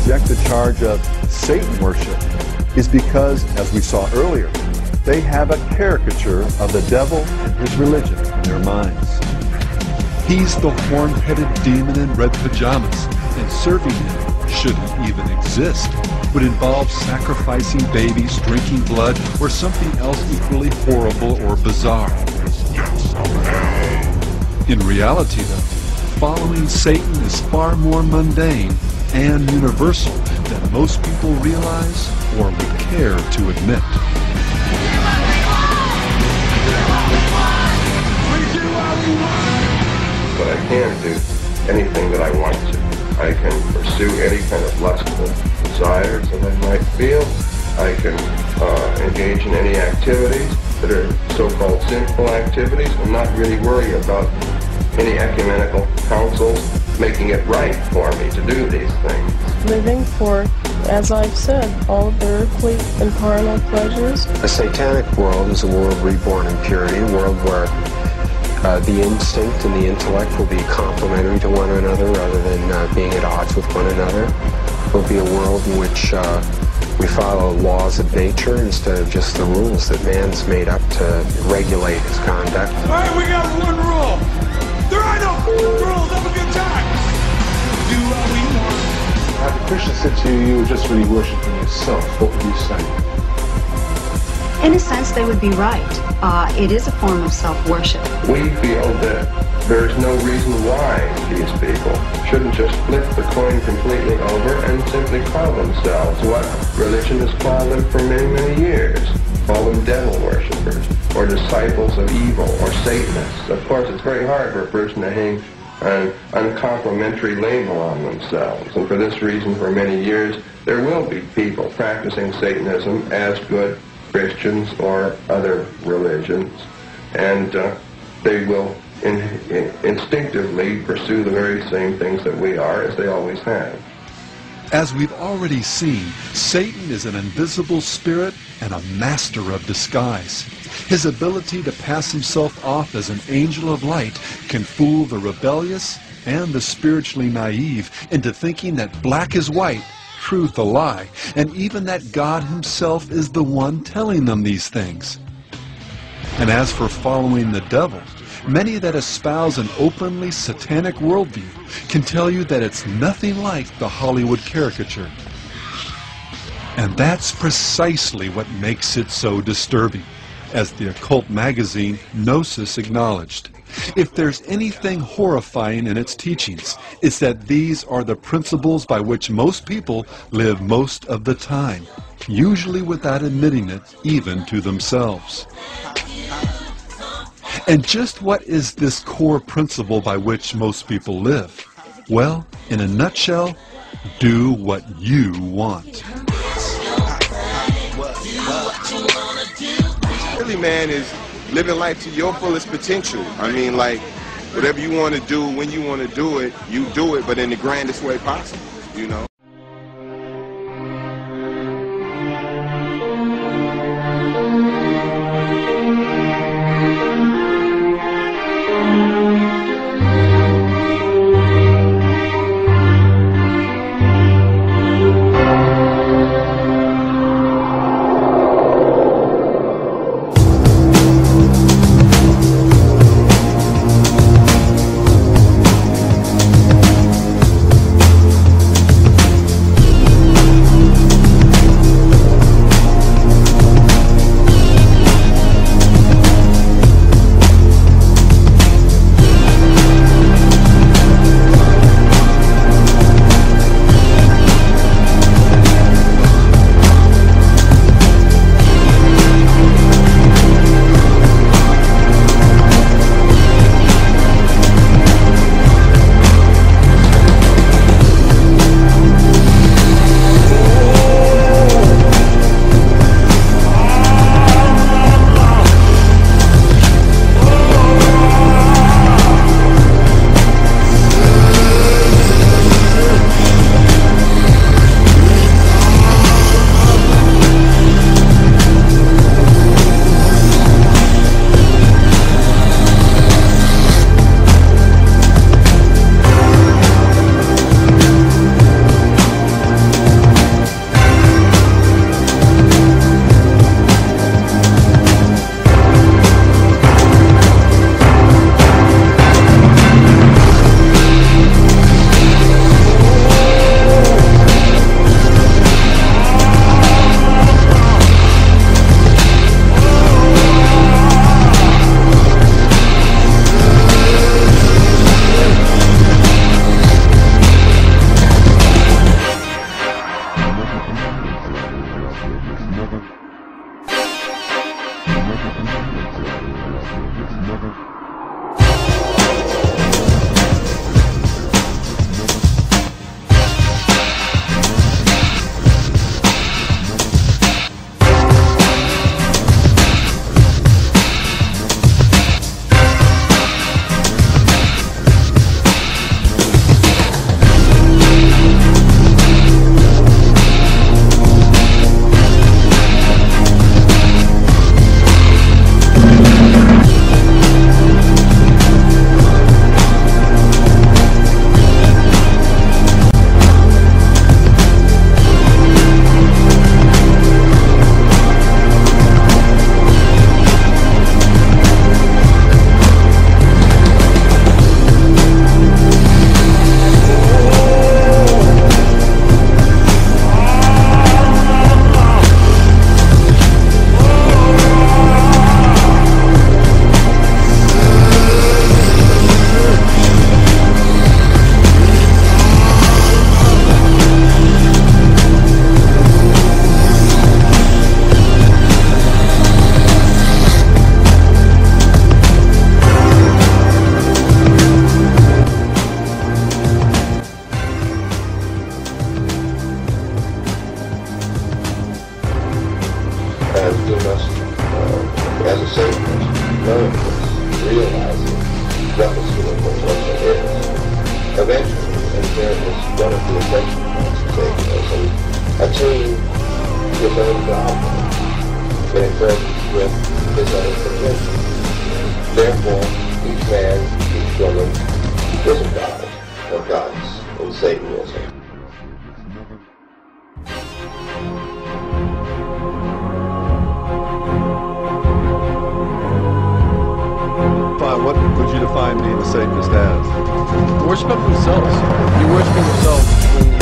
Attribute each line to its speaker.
Speaker 1: reject the charge of Satan worship is because, as we saw earlier, they have a caricature of the devil and his religion in their minds.
Speaker 2: He's the horn-headed demon in red pajamas, and serving him shouldn't even exist. Would involve sacrificing babies, drinking blood, or something else equally horrible or bizarre. In reality, though, following Satan is far more mundane and universal than most people realize or would care to admit.
Speaker 3: But I can do anything that I want to. I can pursue any kind of lustful desires that I might feel. I can engage in any activities that are so-called sinful activities and not really worry about any ecumenical councils making it right for me to do these things.
Speaker 4: Living for, as I've said, all of the earthly and carnal pleasures.
Speaker 5: A satanic world is a world reborn in purity, a world where the instinct and the intellect will be complementary to one another rather than being at odds with one another. It will be a world in which we follow laws of nature instead of just the rules that man's made up to regulate his conduct.
Speaker 6: All right, we got one rule. There are no rules. Have a good time. Do what we want.
Speaker 7: If the Christian said to you, you were just really worshiping yourself, what would you say?
Speaker 8: In a sense, they would be right. It is a form of self-worship.
Speaker 3: We feel that there's no reason why these people shouldn't just flip the coin completely over and simply call themselves what religion has called them for many, many years. Call them devil worshippers, or disciples of evil, or Satanists. Of course, it's very hard for a person to hang an uncomplimentary label on themselves, and for this reason, for many years, there will be people practicing Satanism as good Christians or other religions, and they will instinctively pursue the very same things that we are, as they always have.
Speaker 2: As we've already seen, Satan is an invisible spirit and a master of disguise. His ability to pass himself off as an angel of light can fool the rebellious and the spiritually naive into thinking that black is white, truth a lie, and even that God himself is the one telling them these things. And as for following the devil, many that espouse an openly satanic worldview can tell you that it's nothing like the Hollywood caricature. And that's precisely what makes it so disturbing, as the occult magazine Gnosis acknowledged. If there's anything horrifying in its teachings, it's that these are the principles by which most people live most of the time, usually without admitting it even to themselves. And just what is this core principle by which most people live? Well, in a nutshell, do what you want.
Speaker 9: Really, man, is living life to your fullest potential. I mean, like, whatever you want to do, when you want to do it, you do it, but in the grandest way possible, you know?
Speaker 3: own conviction. Therefore, each man, each woman is a god or goddess in Satanism.
Speaker 1: What would you define being a Satanist as?
Speaker 10: Worship of themselves. You're worshiping yourself when